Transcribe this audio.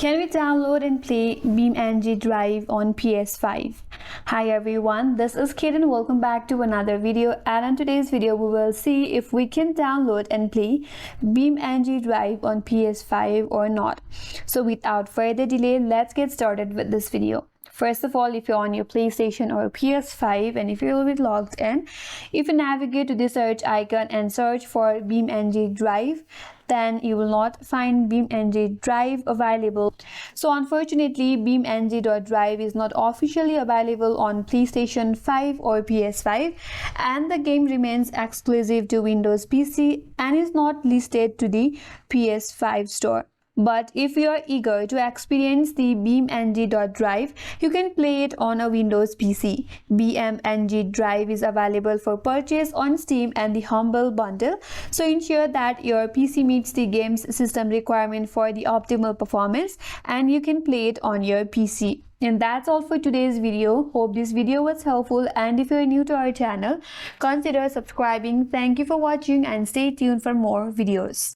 Can we download and play BeamNG Drive on PS5? Hi everyone, this is Kate and welcome back to another video, and in today's video we will see if we can download and play BeamNG Drive on PS5 or not. So without further delay, let's get started with this video. First of all, if you're on your PlayStation or PS5 and if you're already logged in, if you navigate to the search icon and search for BeamNG Drive, then you will not find BeamNG Drive available. So unfortunately, BeamNG.Drive is not officially available on PlayStation 5 or PS5, and the game remains exclusive to Windows PC and is not listed to the PS5 store. But if you are eager to experience the BeamNG.Drive, you can play it on a Windows PC. BeamNG Drive is available for purchase on Steam and the Humble Bundle. So ensure that your PC meets the game's system requirement for the optimal performance, and you can play it on your PC. And that's all for today's video. Hope this video was helpful, and if you're new to our channel, consider subscribing. Thank you for watching and stay tuned for more videos.